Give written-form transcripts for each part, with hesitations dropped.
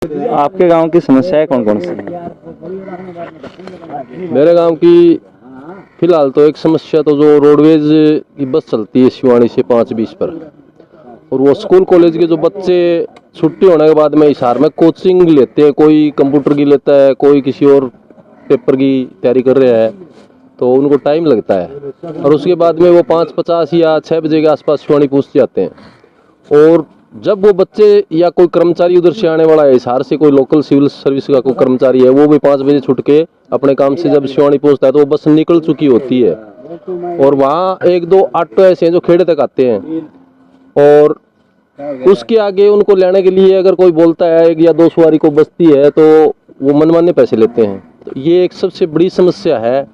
आपके गांव की समस्याएं कौन कौन सी हैं? मेरे गांव की फिलहाल तो एक समस्या तो जो रोडवेज की बस चलती है शिवानी से 5:20 पर, और वो स्कूल कॉलेज के जो बच्चे छुट्टी होने के बाद में हिसार में कोचिंग लेते हैं, कोई कंप्यूटर की लेता है, कोई किसी और पेपर की तैयारी कर रहा है, तो उनको टाइम लगता है और उसके बाद में वो 5:50 या 6 बजे के आसपास शिवानी पहुंच जाते हैं। और जब वो बच्चे या कोई कर्मचारी उधर से आने वाला है, हिसार से कोई लोकल सिविल सर्विस का कोई कर्मचारी है, वो भी 5 बजे छुट के अपने काम से जब शिवानी पहुंचता है तो वो बस निकल चुकी होती है। और वहाँ एक दो ऑटो ऐसे हैं जो खेड़े तक आते हैं, और उसके आगे उनको लेने के लिए अगर कोई बोलता है एक या दो सवारी को बसती है तो वो मनमाने पैसे लेते हैं। तो ये एक सबसे बड़ी समस्या है,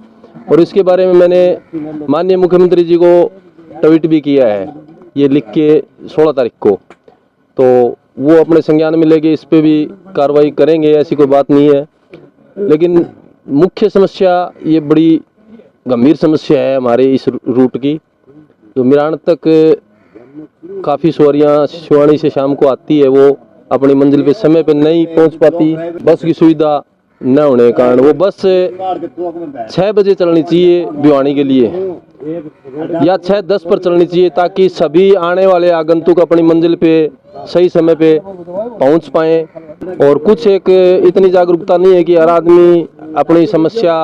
और इसके बारे में मैंने माननीय मुख्यमंत्री जी को ट्वीट भी किया है, ये लिख के 16 तारीख को, तो वो अपने संज्ञान में लेके इस पे भी कार्रवाई करेंगे, ऐसी कोई बात नहीं है। लेकिन मुख्य समस्या ये बड़ी गंभीर समस्या है हमारे इस रूट की, जो मिरान तक काफ़ी सवारियाँ शिवानी से शाम को आती है, वो अपनी मंजिल पे समय पे नहीं पहुंच पाती। बस की सुविधा न होने के कारण वो बस 6 बजे चलनी चाहिए भिवानी के लिए, या 6:10 पर चलनी चाहिए, ताकि सभी आने वाले आगंतुक अपनी मंजिल पे सही समय पे पहुंच पाएँ। और कुछ एक इतनी जागरूकता नहीं है कि हर आदमी अपनी समस्या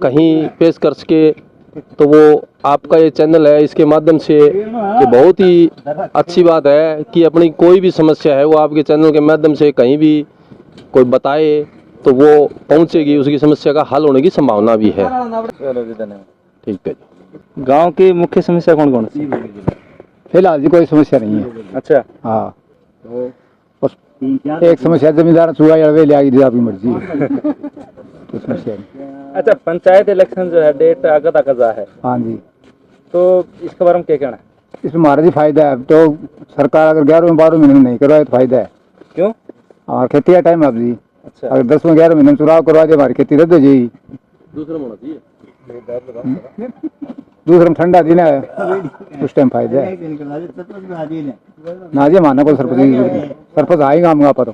कहीं पेश कर सके, तो वो आपका ये चैनल है, इसके माध्यम से ये बहुत ही अच्छी बात है कि अपनी कोई भी समस्या है वो आपके चैनल के माध्यम से कहीं भी कोई बताए तो वो पहुंचेगी, उसकी समस्या का हल होने की संभावना भी है। ठीक है। गांव की मुख्य समस्या कौन कौन सी? फिलहाल जी कोई समस्या नहीं है। अच्छा। हाँ, बस एक समस्या जमींदार चुहा ले आएगी आपकी मर्जी तो समस्या नहीं। अच्छा, पंचायत इलेक्शन जो है डेट आगे तक है। हाँ जी, तो इसके बारे में क्या कहना है? इसमें हमारा जी फायदा है, तो सरकार अगर 11वें 12वें महीने में नहीं करवाए तो फायदा है। क्यों? हमारा खेती का टाइम है अब जी। अच्छा। अगर 10वें 11वें महीने में चुनाव करवा दे हमारी खेती रद्द हो जाएगी। दूसरा ठंडा दिन है, उस टाइम फायदा है ना जी। माना को सरपंच आएगा हम पर।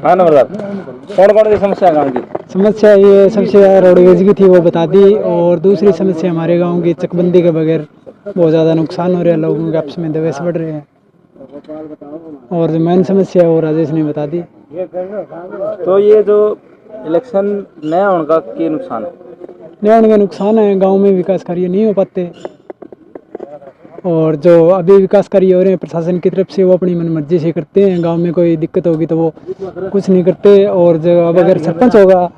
हाँ नमस्कार, कौन कौन सी समस्या है गाँव की? समस्या ये सबसे रोडवेज की थी, वो बता दी। और दूसरी समस्या हमारे गांव की चकबंदी के बगैर बहुत ज़्यादा नुकसान हो रहा है, लोगों के आपस में दवेश बढ़ रहे हैं। और जो मेन समस्या है वो राजेश ने बता दी। तो ये जो इलेक्शन नया होने का क्या नुकसान है? नया होने का नुकसान है, गांव में विकास कार्य नहीं हो पाते, और जो अभी विकास कार्य हो रहे हैं प्रशासन की तरफ से वो अपनी मनमर्जी से करते हैं। गांव में कोई दिक्कत होगी तो वो कुछ नहीं करते, और जो अब अगर सरपंच होगा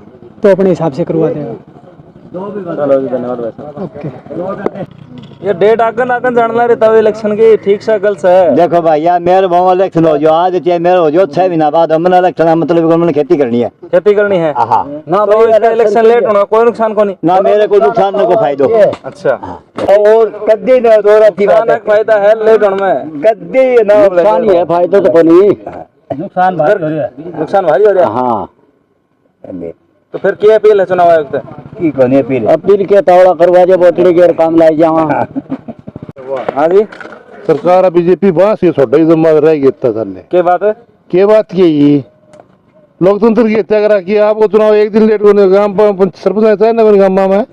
तो अपने हिसाब से करवा देगा। धन्यवाद वैसे। ओके। ये डेट आगन जानना रहता है इलेक्शन की, ठीक से गलत है? देखो भाई यार, मेरे भाव इलेक्शन हो जो आज चाहे मेरे हो जो 6 महीना बाद हमने इलेक्शन मतलब हमने खेती करनी है। खेती करनी है। हाँ ना तो इसका इलेक्शन लेट होना कोई नुकसान को नहीं ना, मेरे को नुकसान ना को फायदो। अच्छा। और कद्दी ना दो रात की बात है, फायदा है लेट होने में, कद्दी ना नुकसान ही है, फायदा तो कोई नहीं। नुकसान भारी हो रहा है। नुकसान भारी हो रहा है। हाँ, तो फिर क्या अपील है चुनाव आयोग से? की कोनी अपील के तौड़ा करवा दे बोतड़ी के काम लाई जावा। हाँ जी, सरकार बीजेपी बास ये छोटा ही जमा रह गया इतना साले क्या बात है? के बात की ये लोकतंत्र की हत्या करा कि आपको चुनाव एक दिन लेट होने गांव सरपंच है ना गांव में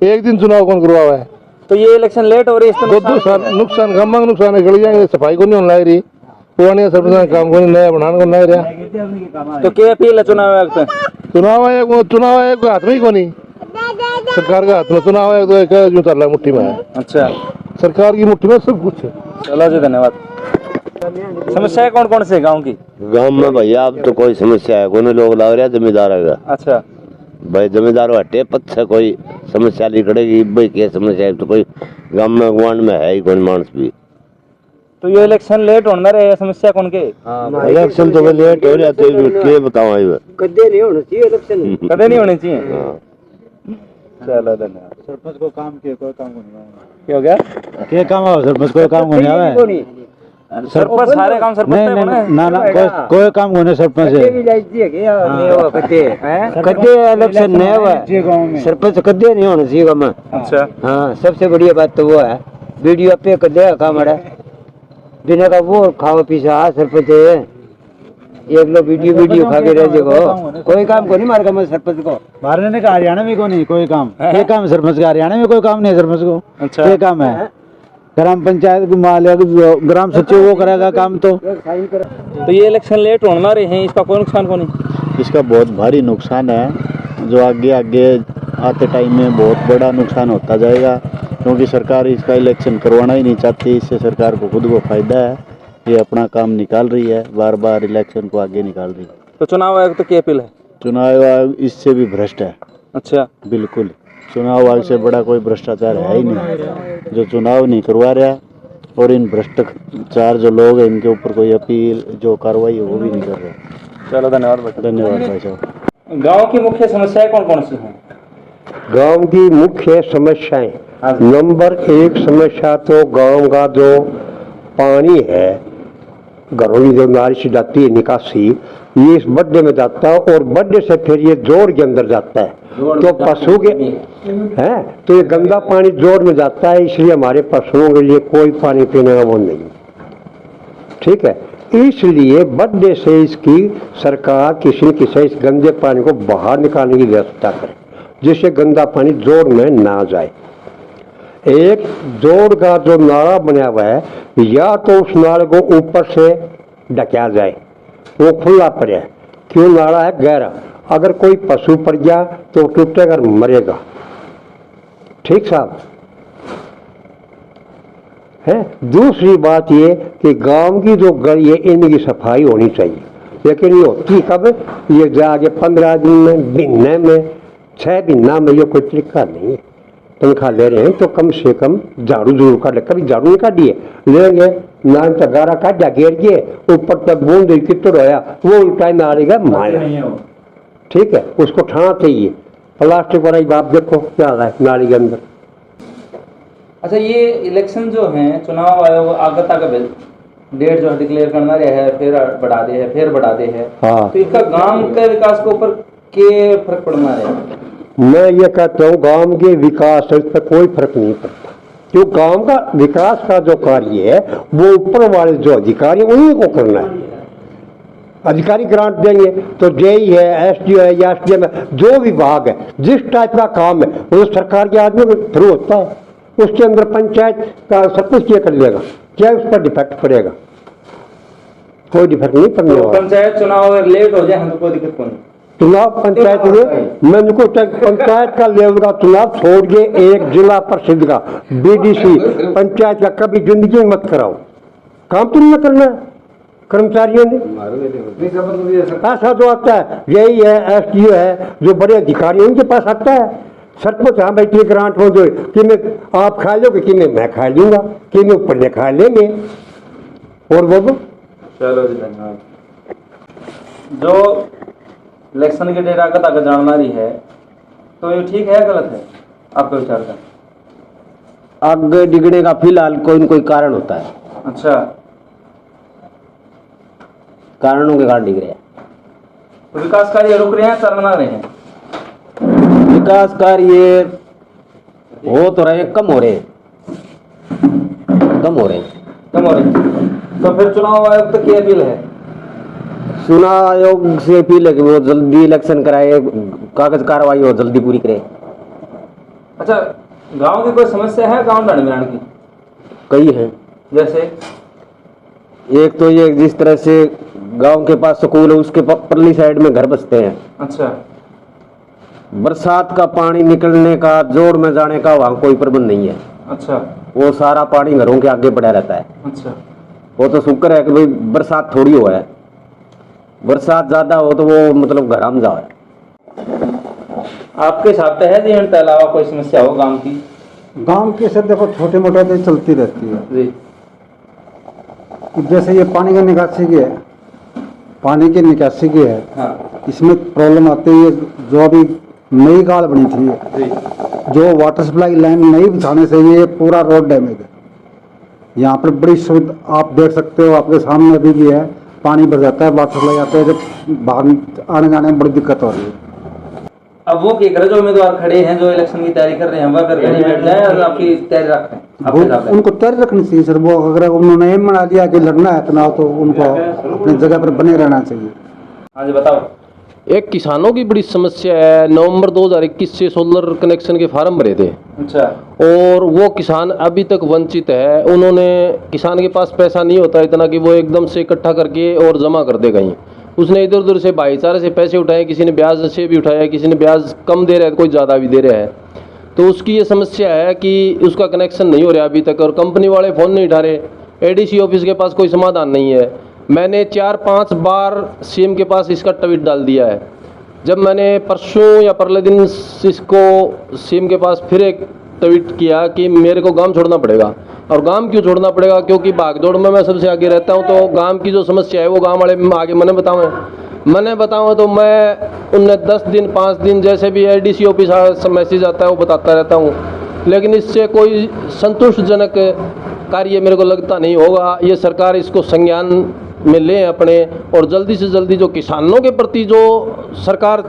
एक दिन चुनाव कौन करवा है? तो ये इलेक्शन लेट हो रही है, दो साल नुकसान गांव में नुकसान है, गली जाएंगे, सफाई को नहीं होने लग रही, पुराने सरपंच काम को नहीं, नया बनाने को नहीं रहा। तो क्या अपील है चुनाव आयोग से? चुनाव आयोग के हाथ में ही को नहीं, सरकार के हाथ में चुनाव आयोग तो यूं चल रहा है मुट्ठी में है। अच्छा, सरकार की मुट्ठी में सब कुछ है। चलो जी, धन्यवाद। समस्या कौन कौन सी है गाँव की? गाँव में भैया अब तो कोई समस्या है कोई, लोग लग रहे जमींदार है। अच्छा भाई जमींदार हटे पद से कोई समस्या नहीं करेगी भाई, क्या समस्या है तो कोई गाँव में गुआंड में है ही कोई मानस भी। तो ये इलेक्शन लेट होने रहे, समस्या कौन के? इलेक्शन तो लेट हो रहा तो बताओ, कद्दे नहीं होना चाहिए इलेक्शन, कदे नहीं होने चाहिए। चलो धन्यवाद। सरपंच को काम किया कोई काम नहीं। क्या हो गया? क्या काम है सरपंच कोई काम नहीं आवे, सरपंच सारे काम सरपंच ना कोई काम होने सरपंच है कद्दे इलेक्शन नहीं हुआ, सरपंच कद्दे नहीं होना चाहिए गाँव में। अच्छा। हाँ, सबसे बढ़िया बात तो वो है वीडियो पे कद्दे का काम है। बिना का वो खाओ पीसा सरपंच है, एक लोग वीडियो खा के रह जाओ, कोई काम को नहीं मार का सरपंच को मारने ने का हरियाणा में को नहीं कोई काम, ये काम सरपंच का, हरियाणा में कोई काम नहीं है सरपंच को। अच्छा, ये काम है ग्राम पंचायत को मालिक ग्राम सचिव वो करेगा काम। तो ये इलेक्शन लेट होने रहे हैं, इसका कोई नुकसान को नहीं? इसका बहुत भारी नुकसान है, जो आगे आगे आते टाइम में बहुत बड़ा नुकसान होता जाएगा, क्योंकि सरकार इसका इलेक्शन करवाना ही नहीं चाहती। इससे सरकार को खुद को फायदा है, ये अपना काम निकाल रही है, बार बार इलेक्शन को आगे निकाल रही है। तो चुनाव आयोग तो क्या अपील है? चुनाव आयोग इससे भी भ्रष्ट है। अच्छा, बिल्कुल, चुनाव आयोग से बड़ा कोई भ्रष्टाचार है ही नहीं, जो चुनाव नहीं करवा रहा, और इन भ्रष्टाचार जो लोग हैं इनके ऊपर कोई अपील जो कार्रवाई है वो भी नहीं कर रहे। चलो धन्यवाद। धन्यवाद भाई साहब। गाँव की मुख्य समस्याएं कौन कौन सी हैं? गांव की मुख्य समस्याएं, नंबर 1 समस्या तो गांव का जो पानी है, घरों की जो नाली से जाती है निकासी, ये इस बड्डे में जाता है और बड्डे से फिर ये जोड़ के अंदर जाता है, तो पशु के हैं तो ये गंदा पानी जोड़ में जाता है, इसलिए हमारे पशुओं के लिए कोई पानी पीने का वो नहीं। ठीक है, इसलिए बड्डे से इसकी सरकार किसी न किसी इस गंदे पानी को बाहर निकालने की व्यवस्था करे, जिससे गंदा पानी जोड़ में ना जाए। एक जोड़ का जो नाला बना हुआ है, या तो उस नाले को ऊपर से ढका जाए, वो खुला पड़े, क्यों नाला है गहरा, अगर कोई पशु पड़ गया तो टूटेगा, मरेगा। ठीक साहब है। दूसरी बात ये कि गांव की जो गली है इनकी सफाई होनी चाहिए, लेकिन ये होती कब? ये जाके 15 दिन में, महीने में, 6 महीना में, ये कोई तरीका नहीं है। तनख्वाह ले रहे हैं तो कम से कम झाड़ू जरूर काट ले, कभी झाड़ू नहीं काटिए, लेंगे नाम तक गारा काटा घेर के ऊपर तक बूंद कितना रोया, वो उल्टा नाड़ेगा माया। ठीक है, उसको ठाना चाहिए। प्लास्टिक वाला बाप देखो क्या है नाली के अंदर। अच्छा, ये इलेक्शन जो है चुनाव आयोग आगे तक डेट जो डिक्लेयर करना रहा है, फिर बढ़ा दे है, फिर बढ़ा दे है, हाँ, तो इसका गांव के विकास के ऊपर क्या फर्क पड़ना है? मैं ये कहता हूँ गांव के विकास इस पर कोई फर्क नहीं पड़ता, क्यों गांव का विकास का जो कार्य है वो ऊपर वाले जो अधिकारी उन्हीं को करना है। अधिकारी ग्रांट देंगे तो जेई है, एसडीओ है या एसडीएम है, जो विभाग है जिस टाइप का काम है वो सरकार के आदमी के थ्रू होता है, उसके अंदर पंचायत का सब कुछ क्या कर लेगा, क्या उस पर डिफेक्ट पड़ेगा? कोई डिफेक्ट नहीं पड़ने वाला। पंचायत चुनाव अगर लेट हो जाए हम तो कोई दिक्कत नहीं। चुनाव पंचायत में मैं उनको पंचायत का लेवल का चुनाव छोड़ के एक जिला परिषद का, बीडीसी पंचायत का कभी जिंदगी में मत कराओ, काम तुम न करना है कर्मचारियों ने। ऐसा जो आता है यही है, एसडीओ है, जो बड़े अधिकारी उनके पास आता है। सरपंच हाँ भाई ये ग्रांट हो जो कि मैं आप खा लोगे कि मैं खा लूंगा, कि मैं ऊपर खा लेंगे, और वो चलो जी धन्यवाद। जो इलेक्शन के डेट आगे तक जानना रही है, तो ये ठीक है गलत है आपका विचार का? आगे डिगने का फिलहाल कोई न कोई कारण होता है। अच्छा, कारणों के कारण डिग रहे हैं। तो विकास कार्य रुक रहे हैं, चलना रहे हैं? विकास कार्य हो तो रहे, कम हो रहे, कम हो रहे। तो फिर चुनाव आयोग तो क्या अपील है? चुनाव आयोग से अपील है कि वो जल्दी इलेक्शन कराए, कागज कार्रवाई हो जल्दी पूरी करे। अच्छा, गांव की कोई समस्या है गांव निर्माण की? कई है, जैसे एक तो ये जिस तरह से गांव के पास स्कूल है उसके परली साइड में घर बसते हैं। अच्छा, बरसात का पानी निकलने का, जोड़ में जाने का वहाँ कोई प्रबंध नहीं है। अच्छा, वो सारा पानी घरों के आगे पड़ा रहता है। अच्छा, वो तो शुक्र है कि भाई बरसात थोड़ी हुआ है, बरसात ज्यादा हो तो वो मतलब घर हम जाओ है। आपके हिसाब से है जी इनके अलावा कोई समस्या हो गांव की? गांव की सर देखो छोटे मोटे तो चलती रहती है जी। जैसे ये पानी का निकासी की है, पानी की निकासी की है, हाँ, इसमें प्रॉब्लम आती है। जो अभी नई गाल बनी थी जी, जो वाटर सप्लाई लाइन नहीं बिछाने से ये पूरा रोड डैमेज है। यहाँ पर बड़ी सुविधा आप देख सकते हो, आपके सामने अभी भी है, पानी भर जाता है, वाटर सप्लाई आते हैं, जब बाहर आने जाने में बड़ी दिक्कत हो रही है। अब वो क्या करे जो उम्मीदवार खड़े हैं जो इलेक्शन की तैयारी कर रहे हैं, वह फिर घर ही बैठ जाए और आपकी तैयारी रखें आपके हिसाब से? उनको तैयारी रखनी चाहिए सर। वो अगर उन्होंने एम बना लिया कि लड़ना है चुनाव तो उनको अपनी जगह पर बने रहना चाहिए। हाँ जी बताओ। एक किसानों की बड़ी समस्या है, नवंबर 2021 से सोलर कनेक्शन के फार्म भरे थे। अच्छा। और वो किसान अभी तक वंचित है। उन्होंने, किसान के पास पैसा नहीं होता इतना कि वो एकदम से इकट्ठा करके और जमा कर दे कहीं। उसने इधर उधर से भाईचारे से पैसे उठाए, किसी ने ब्याज से भी उठाया, किसी ने ब्याज कम दे रहा है, कोई ज़्यादा भी दे रहा है। तो उसकी ये समस्या है कि उसका कनेक्शन नहीं हो रहा अभी तक, और कंपनी वाले फ़ोन नहीं उठा रहे। एडीसी ऑफिस के पास कोई समाधान नहीं है। मैंने 4-5 बार सीएम के पास इसका ट्वीट डाल दिया है। जब मैंने परसों या परले दिन इसको सीएम के पास फिर एक ट्वीट किया कि मेरे को गांव छोड़ना पड़ेगा। और गांव क्यों छोड़ना पड़ेगा? क्योंकि भागदौड़ में मैं सबसे आगे रहता हूं, तो गांव की जो समस्या है वो गांव वाले आगे मैंने बताऊँ तो मैं उन्हें 10 दिन 5 दिन जैसे भी एडीसी ऑफिस मैसेज आता है वो बताता रहता हूँ, लेकिन इससे कोई संतुष्टजनक कार्य मेरे को लगता नहीं होगा। ये सरकार इसको संज्ञान में ले अपने, और जल्दी से जल्दी जो किसानों के प्रति जो सरकार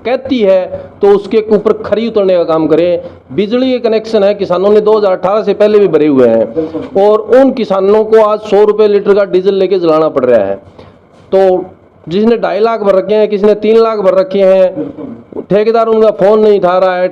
कहती है तो उसके ऊपर खरी उतरने का काम करें। बिजली के कनेक्शन है, किसानों ने 2018 से पहले भी भरे हुए हैं, और उन किसानों को आज 100 रुपये लीटर का डीजल लेके जलाना पड़ रहा है। तो जिसने 2.5 लाख भर रखे हैं, किसी ने 3 लाख भर रखे हैं, ठेकेदार उनका फ़ोन नहीं उठा रहा है।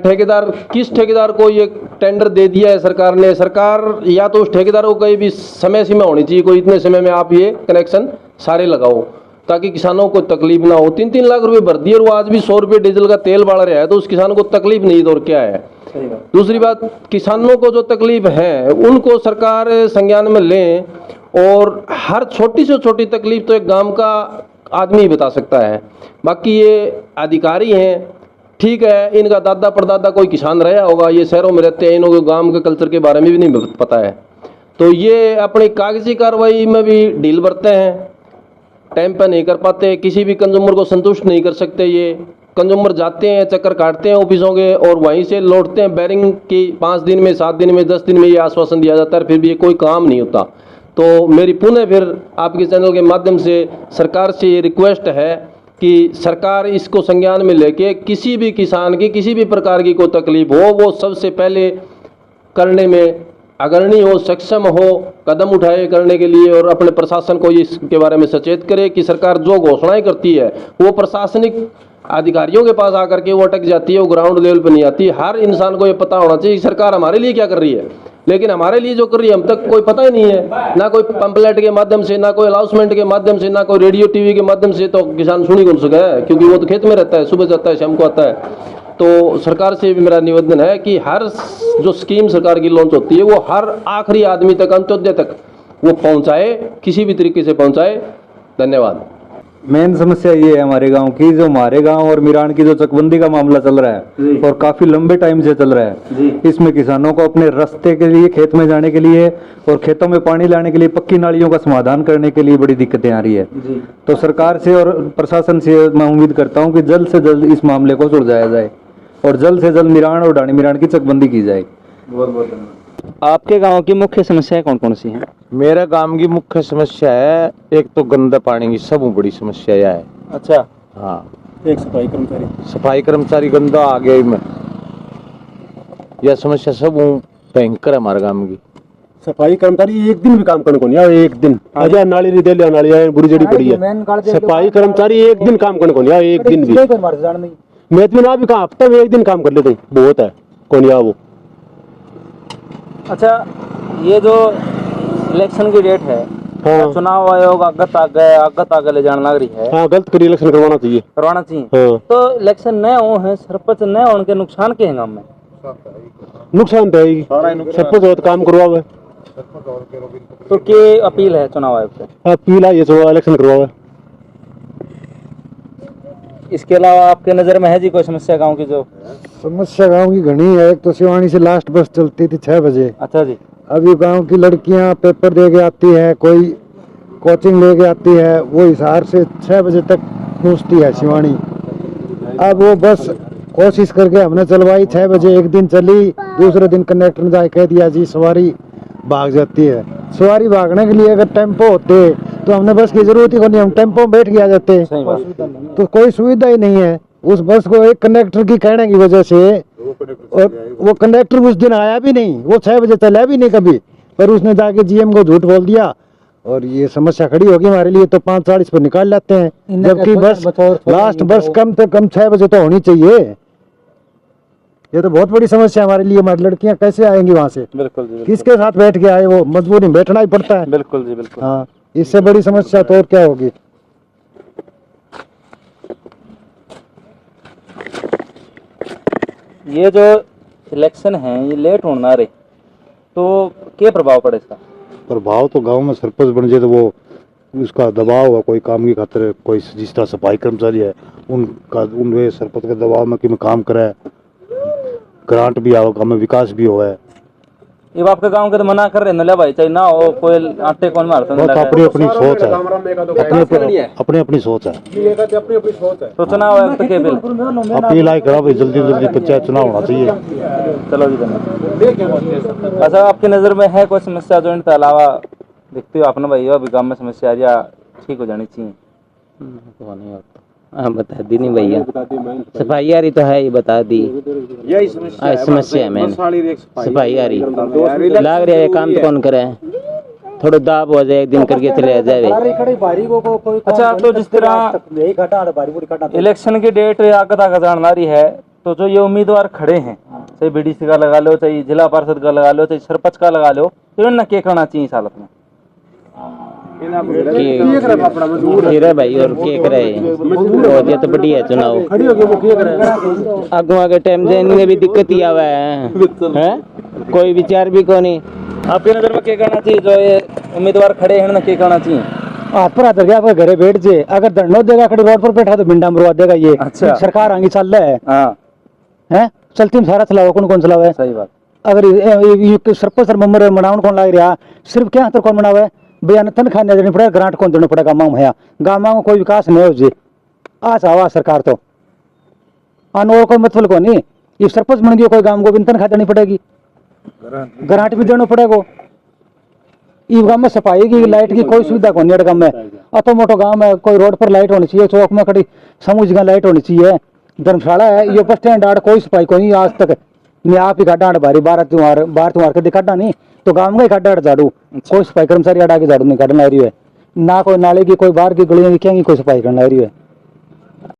किस ठेकेदार को ये टेंडर दे दिया है सरकार ने? सरकार या तो उस ठेकेदार को कहीं भी समय सीमा होनी चाहिए, कोई इतने समय में आप ये कनेक्शन सारे लगाओ ताकि किसानों को तकलीफ ना हो। 3-3 लाख रुपए भर दिए और वो आज भी 100 रुपये डीजल का तेल बढ़ रहा है, तो उस किसान को तकलीफ नहीं तो और क्या है? दूसरी बात, किसानों को जो तकलीफ है उनको सरकार संज्ञान में लें, और हर छोटी से छोटी तकलीफ तो एक गांव का आदमी ही बता सकता है। बाकी ये अधिकारी हैं, ठीक है, इनका दादा परदादा कोई किसान रहा होगा, ये शहरों में रहते हैं, इनको गांव के कल्चर के बारे में भी नहीं पता है। तो ये अपनी कागजी कार्रवाई में भी ढील बरतते हैं, टाइम पर नहीं कर पाते, किसी भी कंज्यूमर को संतुष्ट नहीं कर सकते। ये कंज्यूमर जाते हैं, चक्कर काटते हैं ऑफिसों के, और वहीं से लौटते हैं बैरिंग की 5 दिन में, 7 दिन में, 10 दिन में ये आश्वासन दिया जाता है, फिर भी ये कोई काम नहीं होता। तो मेरी पुनः फिर आपके चैनल के माध्यम से सरकार से ये रिक्वेस्ट है कि सरकार इसको संज्ञान में लेके किसी भी किसान की किसी भी प्रकार की कोई तकलीफ हो, वो सबसे पहले करने में अग्रणी हो, सक्षम हो, कदम उठाए करने के लिए, और अपने प्रशासन को इसके बारे में सचेत करे कि सरकार जो घोषणाएं करती है वो प्रशासनिक अधिकारियों के पास आकर के वो अटक जाती है, वो ग्राउंड लेवल पर नहीं आती। हर इंसान को ये पता होना चाहिए कि सरकार हमारे लिए क्या कर रही है, लेकिन हमारे लिए जो कर रही है हम तक कोई पता ही नहीं है। ना कोई पंपलेट के माध्यम से, ना कोई अनाउंसमेंट के माध्यम से, ना कोई रेडियो टीवी के माध्यम से, तो किसान सुन ही कौन सका है, क्योंकि वो तो खेत में रहता है, सुबह जाता है शाम को आता है। तो सरकार से भी मेरा निवेदन है कि हर जो स्कीम सरकार की लॉन्च होती है वो हर आखिरी आदमी तक, अंत्योदय तक वो पहुंचाए, किसी भी तरीके से पहुंचाए। धन्यवाद। मेन समस्या ये है हमारे गांव की, जो हमारे गांव और मिरान की जो चकबंदी का मामला चल रहा है और काफी लंबे टाइम से चल रहा है, इसमें किसानों को अपने रास्ते के लिए, खेत में जाने के लिए और खेतों में पानी लाने के लिए पक्की नालियों का समाधान करने के लिए बड़ी दिक्कतें आ रही है। तो सरकार से और प्रशासन से मैं उम्मीद करता हूँ कि जल्द से जल्द इस मामले को सुलझाया जाए और जल्द से जल्द मिरान और ढाणी मिरान की चकबंदी की जाए। बहुत बहुत धन्यवाद। आपके गांव की मुख्य समस्याएं कौन कौन सी हैं? मेरे गांव की मुख्य समस्या है, एक तो गंदा पानी की सब बड़ी समस्या यह है। अच्छा। हाँ, एक सफाई कर्मचारी गंदा आ गया में, यह समस्या सब भयंकर है हमारे गांव की। सफाई कर्मचारी एक दिन भी काम करने को नहीं आए, एक दिन आजा नाली नहीं दे लिया, नाली बुरी जड़ी पड़ी है। सफाई कर्मचारी एक दिन काम करने को नहीं आए, एक दिन भी। मैं तो ना भी कहा हफ्ते में एक दिन काम कर लेते बहुत है, कौन वो। अच्छा, ये जो इलेक्शन की डेट है, हाँ। चुनाव आयोग आगत आगे ले जाने लग रही है। हाँ, गलत कर इलेक्शन करवाना चाहिए। हाँ। तो इलेक्शन न हो है, सरपंच न हो, उनके नुकसान के हैं गाँव में? नुकसान तो है, सरपंच बहुत काम करवावे। तो क्या अपील है चुनाव आयोग से? अपील है ये चुनाव इलेक्शन करवावे। इसके अलावा आपके नजर में है जी कोई समस्या गांव की? जो समस्या गांव की घनी है। एक तो सिवानी से लास्ट बस चलती थी 6 बजे। अच्छा जी। अभी गांव की लड़कियां पेपर दे के आती है, कोई कोचिंग ले के आती है, वो हिसार से 6 बजे तक पहुंचती है सिवानी। अब वो बस कोशिश करके हमने चलवाई, 6 बजे एक दिन चली, दूसरे दिन कंडक्टर ने जाके कह दिया जी सवारी भाग जाती है। सवारी भागने के लिए अगर टेम्पो होते तो हमने बस की जरूरत ही नहीं, हम टेम्पो में बैठ के आ जाते। तो कोई सुविधा ही नहीं है। उस बस को एक कंडक्टर की कहने की वजह से, और वो कंडक्टर उस दिन आया भी नहीं, वो 6 बजे चला भी नहीं कभी, पर उसने जाके जीएम को झूठ बोल दिया और ये समस्या खड़ी होगी हमारे लिए। तो 5:40 पर निकाल लेते हैं, जबकि बस लास्ट बस कम से कम 6 बजे तो होनी चाहिए। ये तो बहुत बड़ी समस्या हमारे लिए। हमारी लड़कियां कैसे आएंगी वहां से? बिल्कुल जी, किसके साथ बैठ के आए? वो मजबूरी में बैठना ही पड़ता है। बिल्कुल जी, बिल्कुल। हाँ, इससे बड़ी समस्या तो और क्या होगी? ये जो इलेक्शन है ये लेट होना रहे तो क्या प्रभाव पड़े इसका? प्रभाव तो गांव में सरपंच बन जाए तो वो उसका दबाव है कोई काम की खातिर, कोई जिस तरह सफाई कर्मचारी है उनका उन सरपंच के दबाव में कि मैं काम करे, ग्रांट भी आओ, गाँव में विकास भी हो है। ये आपके गांव के तो मना कर रहे हैं ना भाई, चाहे ना हो कोई आटे कौन मारता है? अपनी अपनी सोच है, अपनी अपनी सोच है। तो चुनाव आयोग तक के बिल अपील आई करा भाई, जल्दी जल्दी पंचायत चुनाव होना चाहिए। चलो जी धन्यवाद। अच्छा, आपकी नज़र में है कोई समस्या जो इनके अलावा देखते हो आपने भाई अभी गाँव में समस्या या ठीक हो जानी चाहिए? हाँ बता दी नहीं भैया, सफाई यारी तो है ही, बता दी यही समस्या है। मैंने सफाई यारी लाग रहा है, काम तो कौन करे, थोड़ा दाब हो जाए, एक दिन करके चले जाए। अच्छा, तो जिस तरह इलेक्शन की डेट आगे तक जान रही है, तो जो ये उम्मीदवार खड़े हैं, चाहे बीडीसी का लगा लो, चाहे जिला परिषद का लगा लो, चाहे सरपंच का लगा लो, तो इन्हें क्या करना चाहिए इस हालत में? भाई और क्या करे, ये तो बढ़िया चुनाव अगुआ के टाइम देने भी दिक्कत ही आवा है, कोई विचार भी को नहीं। आपकी नजर में क्या करना चाहिए? जो ये उम्मीदवार खड़े हैं ना, क्या करना चाहिए? हाथ पर हाथ गया घरे बैठ जे, अगर धरना देगा खड़े रोड पर बैठा तो भिंडा मरवा देगा ये। अच्छा, सरकार आगे चल रहा है। हाँ है, चलती में सारा चलाओ, कौन कौन चलावे? सही बात। अगर सरपंच मेंबर मनावन कौन लाग रहा, सिर्फ क्या हाथ कौन मनावे? बयान तनख्वाह नहीं देनी पड़ेगा, ग्रांट कौन देना पड़ेगा? गाँव में गाँव में कोई विकास नहीं हो जी, आज आवा सरकार तो और कोई मतलब को नहीं। ये सरपंच बन गया, कोई गाँव को भी तनख्वाह देनी पड़ेगी, ग्रांट भी देना पड़ेगा। इस गाँव में सफाई की, लाइट की कोई सुविधा को नहीं। गाँव में अतो मोटो गाँव में कोई रोड पर लाइट होनी चाहिए, चौक में खड़ी समूह जगह लाइट होनी चाहिए, धर्मशाला है, ये बस स्टैंड आड़ कोई सफाई को नहीं आज तक। मैं आप ही खड्डा भारी बाहर तुम्हार कभी खड्डा नहीं तो गाँव में ही खड्डा झाड़ू, कोई सफाई कर्मचारी आड़ा के झाड़ू नहीं काटना रही है, ना कोई नाले की, कोई बाहर की गलियों की क्या कोई सफाई करना रही है।